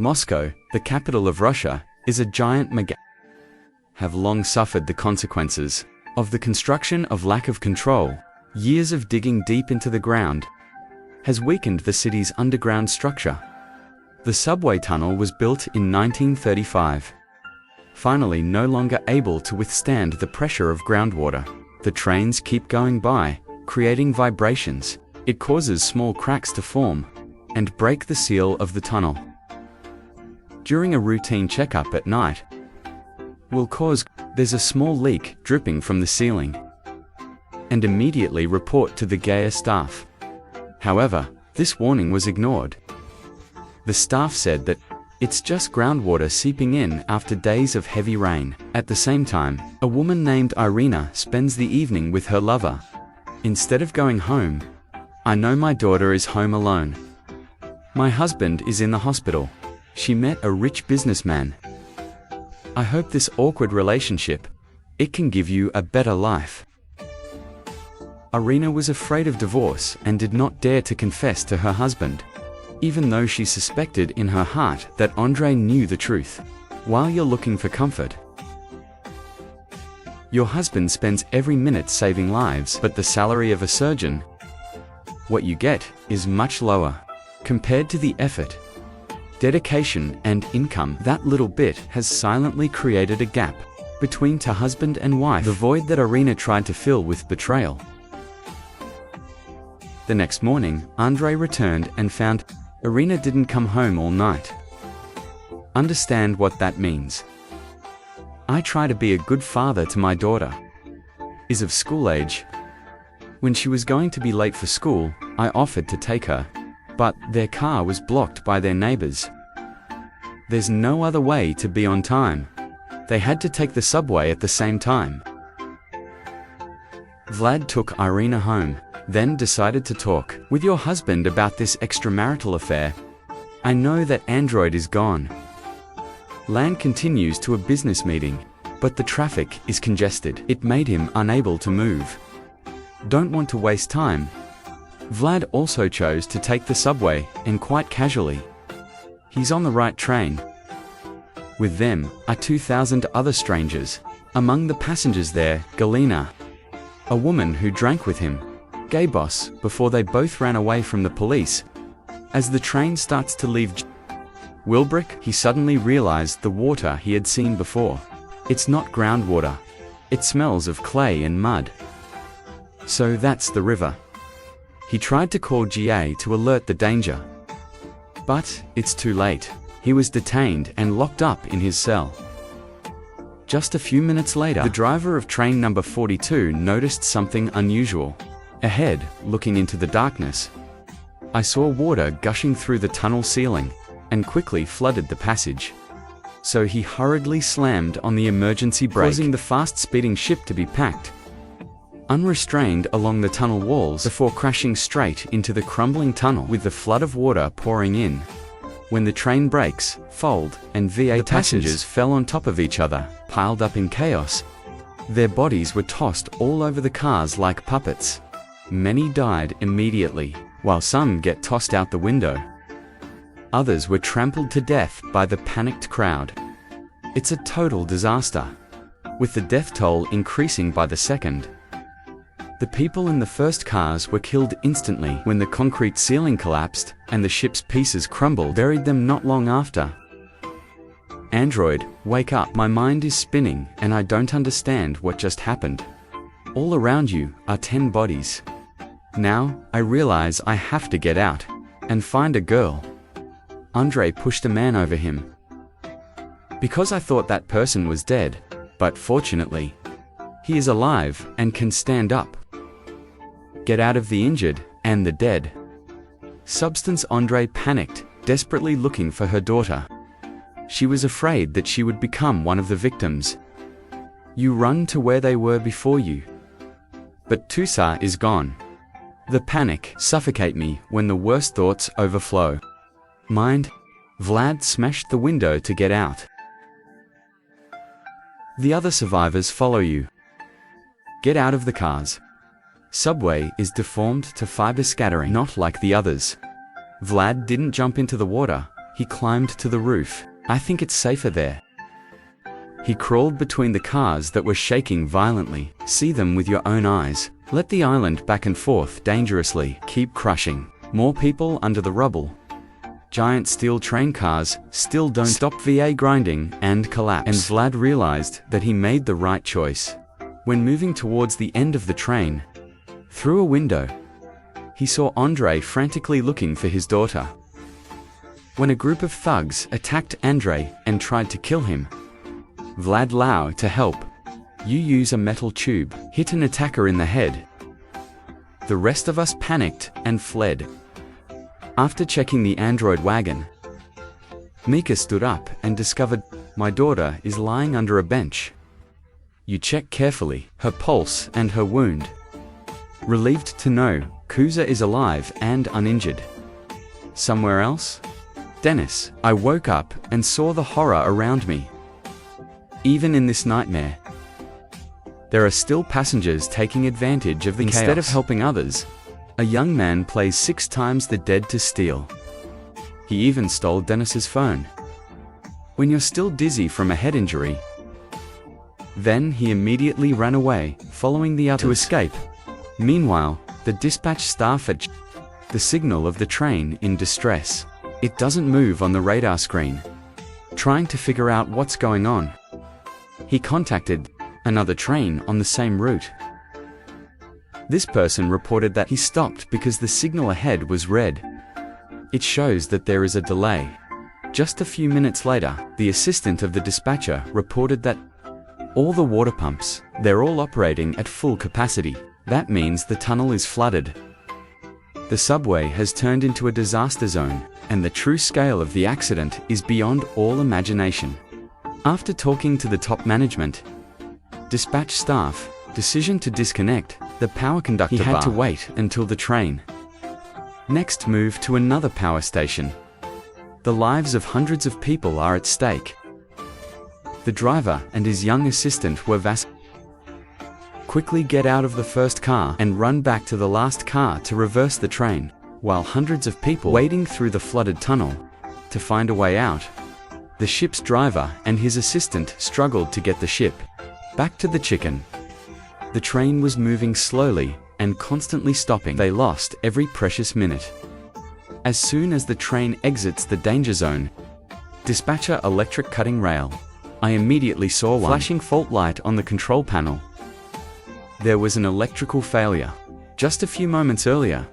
Moscow, the capital of Russia, is a giant have long suffered the consequences of the construction of lack of control. Years of digging deep into the ground has weakened the city's underground structure. The subway tunnel was built in 1935. Finally no longer able to withstand the pressure of groundwater, the trains keep going by, creating vibrations. It causes small cracks to form and break the seal of the tunnel. During a routine checkup at night, there's a small leak dripping from the ceiling, and immediately report to the GAIA staff. However, this warning was ignored. The staff said that it's just groundwater seeping in after days of heavy rain. At the same time, a woman named Irina spends the evening with her lover. Instead of going home, I know my daughter is home alone. My husband is in the hospital. She met a rich businessman. I hope this awkward relationship, it can give you a better life. Irina was afraid of divorce and did not dare to confess to her husband, even though she suspected in her heart that Andrei knew the truth. While you're looking for comfort, your husband spends every minute saving lives, but the salary of a surgeon, what you get, is much lower. Compared to the effort, dedication and income, that little bit has silently created a gap between husband and wife, the void that Irina tried to fill with betrayal. The next morning, Andrei returned and found Irina didn't come home all night. Understand what that means. I try to be a good father to my daughter. Is of school age. When she was going to be late for school, I offered to take her, but their car was blocked by their neighbors. There's no other way to be on time. They had to take the subway at the same time. Vlad took Irina home, then decided to talk with your husband about this extramarital affair. I know that Android is gone. Land continues to a business meeting, but the traffic is congested. It made him unable to move. Don't want to waste time. Vlad also chose to take the subway, and quite casually. He's on the right train. With them are 2,000 other strangers. Among the passengers there, Galina, a woman who drank with him, gay boss, before they both ran away from the police. As the train starts to leave Wilbrick, he suddenly realized the water he had seen before. It's not groundwater. It smells of clay and mud. So that's the river. He tried to call GA to alert the danger. But it's too late. He was detained and locked up in his cell. Just a few minutes later, the driver of train number 42 noticed something unusual. Ahead, looking into the darkness, I saw water gushing through the tunnel ceiling and quickly flooded the passage. So he hurriedly slammed on the emergency brake, causing the fast-speeding ship to be packed unrestrained along the tunnel walls before crashing straight into the crumbling tunnel with the flood of water pouring in. When the train brakes, fold, and the passengers fell on top of each other, piled up in chaos. Their bodies were tossed all over the cars like puppets. Many died immediately, while some get tossed out the window. Others were trampled to death by the panicked crowd. It's a total disaster, with the death toll increasing by the second. The people in the first cars were killed instantly when the concrete ceiling collapsed and the ship's pieces crumbled, buried them not long after. Android, wake up. My mind is spinning and I don't understand what just happened. All around you are 10 bodies. Now, I realize I have to get out and find a girl. Andrei pushed a man over him. Because I thought that person was dead, but fortunately, he is alive and can stand up. Get out of the injured and the dead. Substance. Andrei panicked, desperately looking for her daughter. She was afraid that she would become one of the victims. You run to where they were before you. But Tusa is gone. The panic suffocate me when the worst thoughts overflow. Mind? Vlad smashed the window to get out. The other survivors follow you. Get out of the cars. Subway is deformed to fiber scattering, not like the others. Vlad didn't jump into the water. He climbed to the roof. I think it's safer there. He crawled between the cars that were shaking violently. See them with your own eyes. Let the island back and forth dangerously. Keep crushing. More people under the rubble. Giant steel train cars still don't stop. VA grinding and collapse. And Vlad realized that he made the right choice. When moving towards the end of the train, through a window, he saw Andrei frantically looking for his daughter. When a group of thugs attacked Andrei and tried to kill him, Vlad Lau to help. You use a metal tube, hit an attacker in the head. The rest of us panicked and fled. After checking the android wagon, Mika stood up and discovered, my daughter is lying under a bench. You check carefully, her pulse and her wound. Relieved to know, Kuza is alive and uninjured. Somewhere else? Dennis, I woke up and saw the horror around me. Even in this nightmare, there are still passengers taking advantage of the chaos. Instead of helping others, a young man plays 6 times the dead to steal. He even stole Dennis's phone. When you're still dizzy from a head injury, then he immediately ran away, following the others to escape. Meanwhile, the dispatch staff at the signal of the train in distress. It doesn't move on the radar screen. Trying to figure out what's going on, he contacted another train on the same route. This person reported that he stopped because the signal ahead was red. It shows that there is a delay. Just a few minutes later, the assistant of the dispatcher reported that all the water pumps, they're all operating at full capacity. That means the tunnel is flooded. The subway has turned into a disaster zone, and the true scale of the accident is beyond all imagination. After talking to the top management, dispatch staff, decision to disconnect the power conductor bar. He had to wait until the train next moved to another power station. The lives of hundreds of people are at stake. The driver and his young assistant were quickly get out of the first car and run back to the last car to reverse the train, while hundreds of people wading through the flooded tunnel to find a way out. The ship's driver and his assistant struggled to get the ship back to the chicken. The train was moving slowly and constantly stopping. They lost every precious minute. As soon as the train exits the danger zone, dispatcher electric cutting rail. I immediately saw one flashing fault light on the control panel. There was an electrical failure. Just a few moments earlier.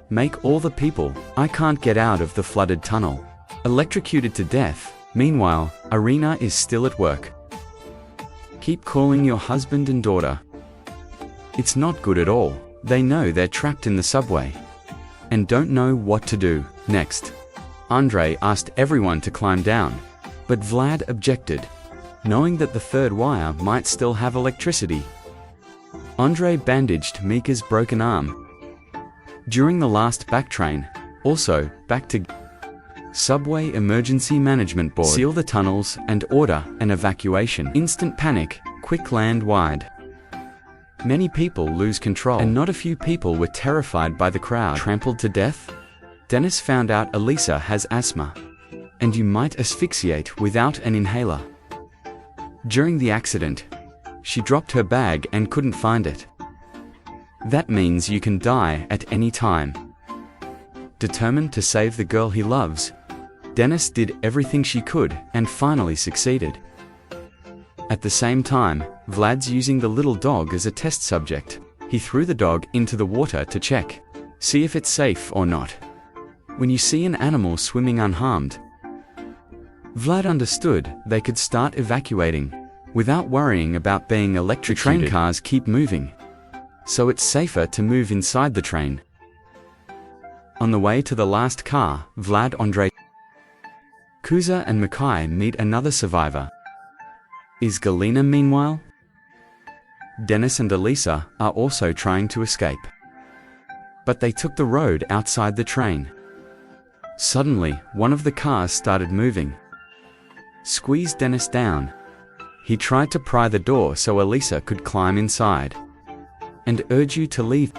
Make all the people, I can't get out of the flooded tunnel, electrocuted to death. Meanwhile, Irina is still at work. Keep calling your husband and daughter. It's not good at all. They know they're trapped in the subway and don't know what to do next. Andrei asked everyone to climb down, but Vlad objected, knowing that the third wire might still have electricity. Andrei bandaged Mika's broken arm. During the last back train, also back to Subway Emergency Management Board, seal the tunnels and order an evacuation. Instant panic, quick land wide. Many people lose control, and not a few people were terrified by the crowd. Trampled to death? Dennis found out Elisa has asthma, and you might asphyxiate without an inhaler. During the accident, she dropped her bag and couldn't find it. That means you can die at any time. Determined to save the girl he loves, Dennis did everything she could and finally succeeded. At the same time, Vlad's using the little dog as a test subject. He threw the dog into the water to check, see if it's safe or not. When you see an animal swimming unharmed, Vlad understood they could start evacuating without worrying about being electrocuted. Train cars keep moving, so it's safer to move inside the train. On the way to the last car, Vlad, Andrei, Kuza and Mikhail meet another survivor. Is Galina meanwhile? Dennis and Elisa are also trying to escape, but they took the road outside the train. Suddenly, one of the cars started moving. Squeezed Dennis down. He tried to pry the door so Elisa could climb inside and urge you to leave.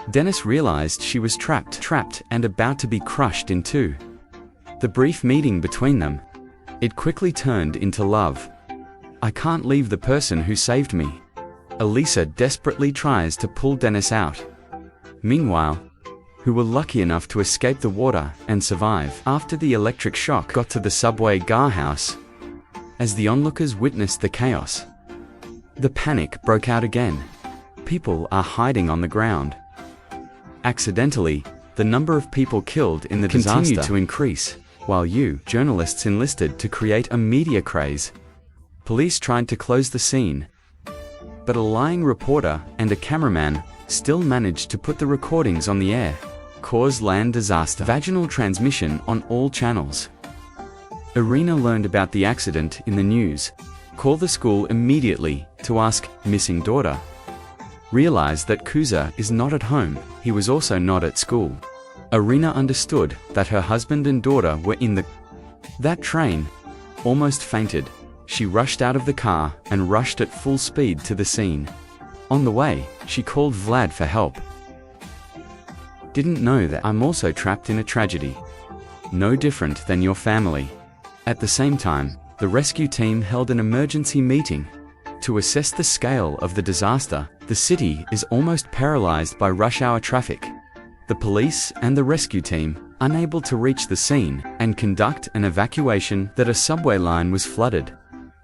Dennis realized she was trapped and about to be crushed in two. The brief meeting between them, it quickly turned into love. I can't leave the person who saved me. Elisa desperately tries to pull Dennis out. Meanwhile, who were lucky enough to escape the water and survive after the electric shock got to the subway guardhouse. As the onlookers witnessed the chaos, the panic broke out again. People are hiding on the ground. Accidentally, the number of people killed in the disaster continued to increase, while journalists enlisted to create a media craze. Police tried to close the scene, but a lying reporter and a cameraman still managed to put the recordings on the air. Cause land disaster. Vaginal transmission on all channels. Irina learned about the accident in the news. Called the school immediately to ask missing daughter. Realized that Kuza is not at home. He was also not at school. Irina understood that her husband and daughter were in that train. Almost fainted. She rushed out of the car and rushed at full speed to the scene. On the way, she called Vlad for help. Didn't know that I'm also trapped in a tragedy. No different than your family. At the same time, the rescue team held an emergency meeting to assess the scale of the disaster. The city is almost paralyzed by rush hour traffic. The police and the rescue team, unable to reach the scene and conduct an evacuation, that a subway line was flooded.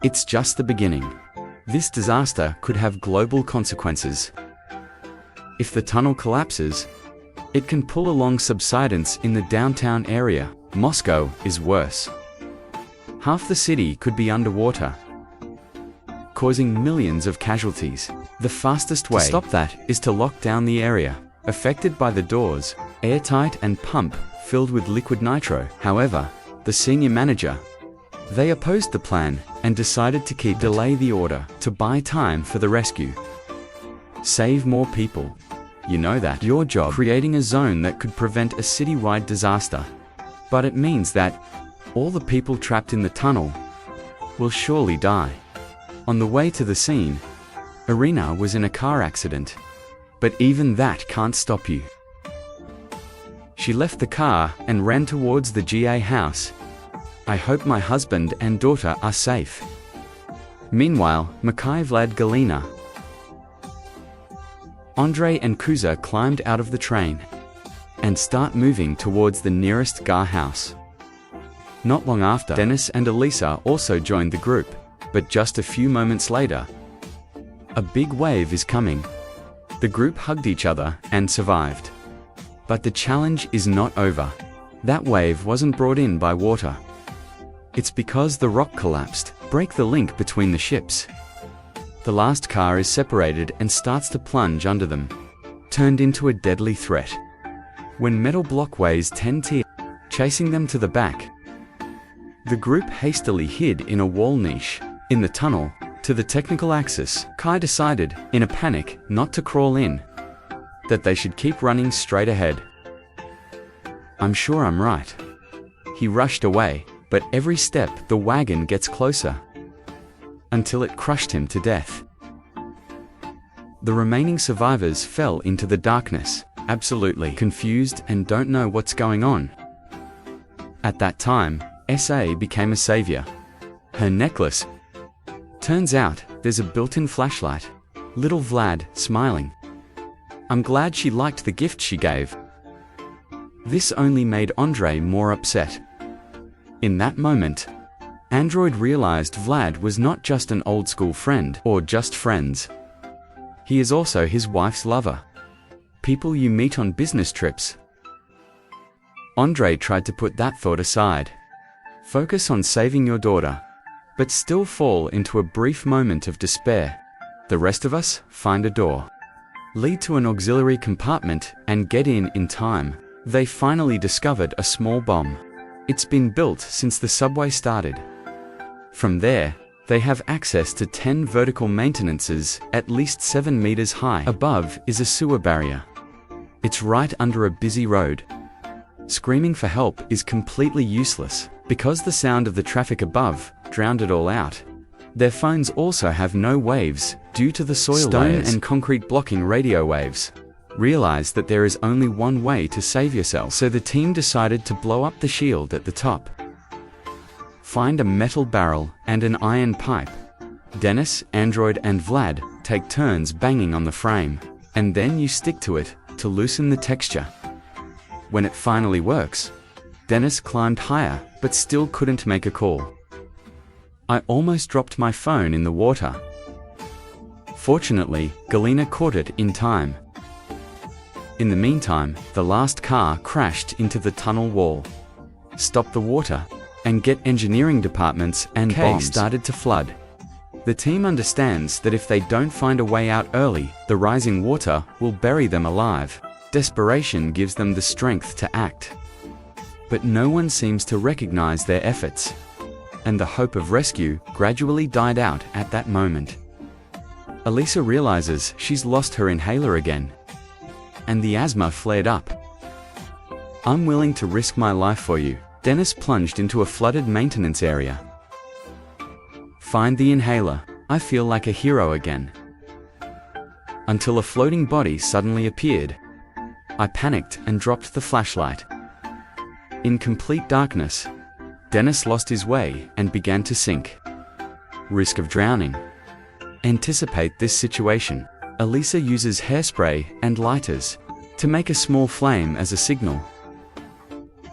It's just the beginning. This disaster could have global consequences. If the tunnel collapses, it can pull along subsidence in the downtown area. Moscow is worse. Half the city could be underwater, causing millions of casualties. The fastest way to stop that is to lock down the area affected by the doors, airtight and pump filled with liquid nitro. However, the senior manager, they opposed the plan and decided to delay the order to buy time for the rescue. Save more people. You know that your job creating a zone that could prevent a citywide disaster. But it means that all the people trapped in the tunnel will surely die. On the way to the scene, Irina was in a car accident. But even that can't stop you. She left the car and ran towards the GA house. I hope my husband and daughter are safe. Meanwhile, Makai, Vlad, Galina, Andrei and Kuza climbed out of the train and start moving towards the nearest guardhouse. Not long after, Dennis and Elisa also joined the group, but just a few moments later, a big wave is coming. The group hugged each other and survived. But the challenge is not over. That wave wasn't brought in by water. It's because the rock collapsed, break the link between the ships. The last car is separated and starts to plunge under them, turned into a deadly threat. When metal block weighs 10 t, chasing them to the back, the group hastily hid in a wall niche in the tunnel to the technical axis. Kai decided, in a panic, not to crawl in, that they should keep running straight ahead. I'm sure I'm right. He rushed away, but every step the wagon gets closer, until it crushed him to death. The remaining survivors fell into the darkness, absolutely confused and don't know what's going on. At that time, SA became a savior. Her necklace. Turns out, there's a built-in flashlight. Little Vlad, smiling. I'm glad she liked the gift she gave. This only made Andrei more upset. In that moment, Android realized Vlad was not just an old-school friend or just friends. He is also his wife's lover. People you meet on business trips. Andrei tried to put that thought aside. Focus on saving your daughter, but still fall into a brief moment of despair. The rest of us find a door, lead to an auxiliary compartment, and get in time. They finally discovered a small bomb. It's been built since the subway started. From there, they have access to 10 vertical maintenances at least 7 meters high. Above is a sewer barrier. It's right under a busy road. Screaming for help is completely useless, because the sound of the traffic above drowned it all out. Their phones also have no waves, due to the soil layers and concrete blocking radio waves. realize that there is only one way to save yourself, so the team decided to blow up the shield at the top. Find a metal barrel and an iron pipe. Dennis, Android, and Vlad take turns banging on the frame, and then you stick to it to loosen the texture. When it finally works, Dennis climbed higher but still couldn't make a call. I almost dropped my phone in the water. Fortunately, Galina caught it in time. In the meantime, the last car crashed into the tunnel wall. Stop the water, and get engineering departments and bombs started to flood. The team understands that if they don't find a way out early, the rising water will bury them alive. Desperation gives them the strength to act. But no one seems to recognize their efforts, and the hope of rescue gradually died out at that moment. Elisa realizes she's lost her inhaler again, and the asthma flared up. I'm willing to risk my life for you. Dennis plunged into a flooded maintenance area. Find the inhaler. I feel like a hero again. Until a floating body suddenly appeared. I panicked and dropped the flashlight. In complete darkness, Dennis lost his way and began to sink. Risk of drowning. Anticipate this situation. Elisa uses hairspray and lighters to make a small flame as a signal.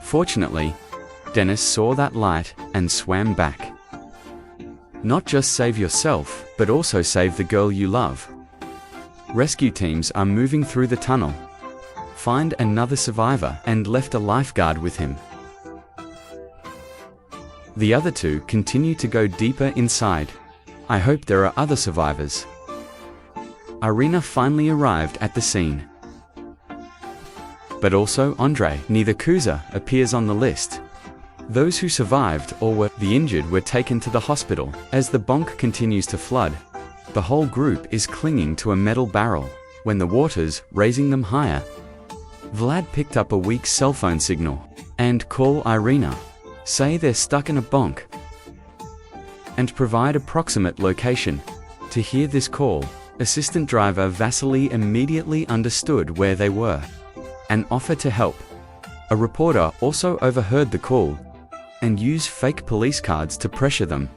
Fortunately, Dennis saw that light and swam back. Not just save yourself, but also save the girl you love. Rescue teams are moving through the tunnel. Find another survivor and left a lifeguard with him. The other two continue to go deeper inside. I hope there are other survivors. Irina finally arrived at the scene. But also Andre. Neither Kuza appears on the list. Those who survived or were the injured were taken to the hospital. As the bonk continues to flood, the whole group is clinging to a metal barrel when the water's raising them higher. Vlad picked up a weak cell phone signal and call Irina. Say they're stuck in a bonk and provide approximate location. To hear this call, assistant driver Vasily immediately understood where they were and offered to help. A reporter also overheard the call and used fake police cards to pressure them,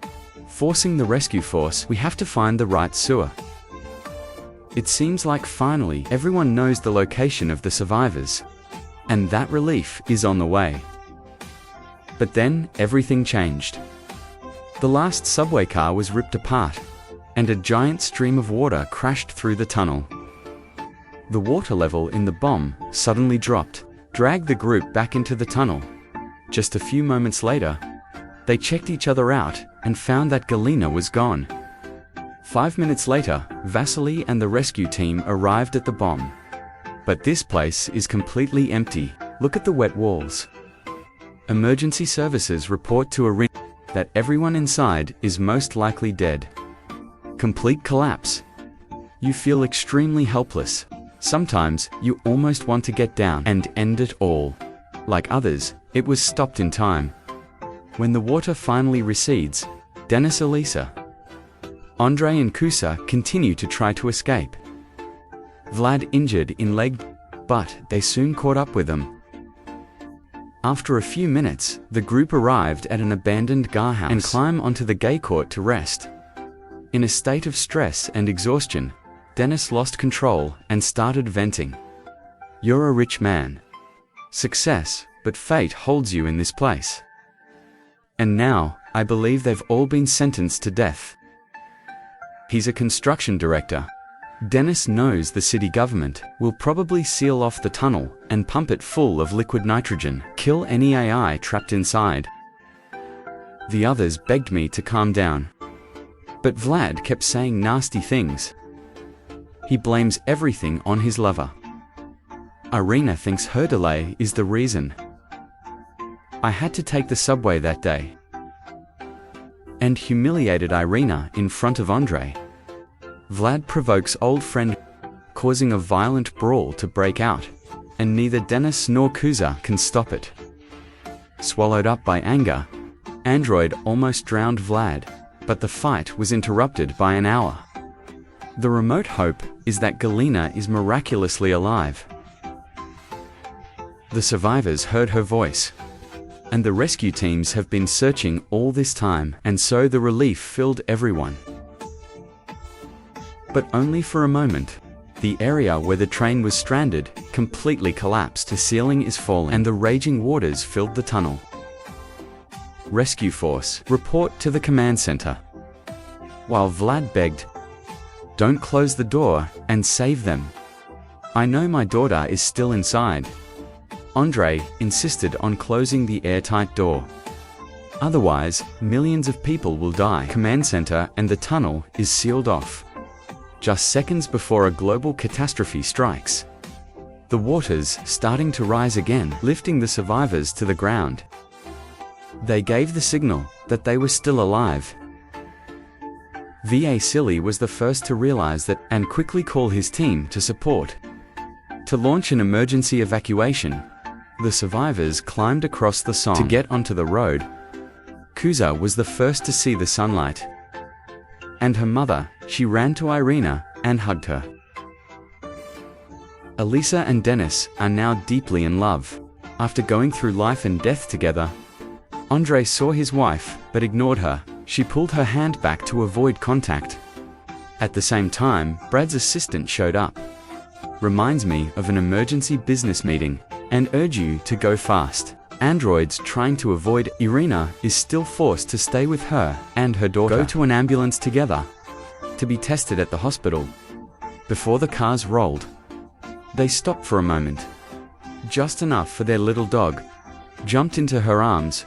forcing the rescue force. We have to find the right sewer. It seems like finally everyone knows the location of the survivors, and that relief is on the way. But then everything changed. The last subway car was ripped apart, and a giant stream of water crashed through the tunnel. The water level in the bomb suddenly dropped, dragged the group back into the tunnel. Just a few moments later, they checked each other out and found that Galina was gone. 5 minutes later, Vasily and the rescue team arrived at the bomb. But this place is completely empty. Look at the wet walls. Emergency services report to Irina that everyone inside is most likely dead. Complete collapse. You feel extremely helpless. Sometimes you almost want to get down and end it all. Like others, it was stopped in time. When the water finally recedes, Dennis, Elisa, Andre and Kusa continue to try to escape. Vlad injured in leg, but they soon caught up with them. After a few minutes, the group arrived at an abandoned guardhouse and climbed onto the gay court to rest. In a state of stress and exhaustion, Dennis lost control and started venting. You're a rich man. Success, but fate holds you in this place. And now, I believe they've all been sentenced to death. He's a construction director. Dennis knows the city government will probably seal off the tunnel and pump it full of liquid nitrogen, kill any AI trapped inside. The others begged me to calm down. But Vlad kept saying nasty things. He blames everything on his lover. Irina thinks her delay is the reason. I had to take the subway that day and humiliated Irina in front of Andre. Vlad provokes old friend, causing a violent brawl to break out, and neither Dennis nor Kuza can stop it. Swallowed up by anger, Android almost drowned Vlad, but the fight was interrupted by an hour. The remote hope is that Galina is miraculously alive. The survivors heard her voice, and the rescue teams have been searching all this time, and so the relief filled everyone. But only for a moment. The area where the train was stranded completely collapsed. The ceiling is falling, and the raging waters filled the tunnel. Rescue force, report to the command center. While Vlad begged, "Don't close the door and save them. I know my daughter is still inside." Andrei insisted on closing the airtight door. Otherwise, millions of people will die. Command center and the tunnel is sealed off. Just seconds before a global catastrophe strikes. The waters starting to rise again, lifting the survivors to the ground. They gave the signal that they were still alive. Vasily was the first to realize that and quickly call his team to support. To launch an emergency evacuation, the survivors climbed across the Somme to get onto the road. Kuza was the first to see the sunlight. And her mother, she ran to Irina and hugged her. Elisa and Denis are now deeply in love. After going through life and death together, Andrei saw his wife, but ignored her. She pulled her hand back to avoid contact. At the same time, Brad's assistant showed up. Reminds me of an emergency business meeting, and urge you to go fast. Androids trying to avoid Irina is still forced to stay with her and her daughter. Go to an ambulance together to be tested at the hospital. Before the cars rolled, they stopped for a moment, just enough for their little dog, jumped into her arms,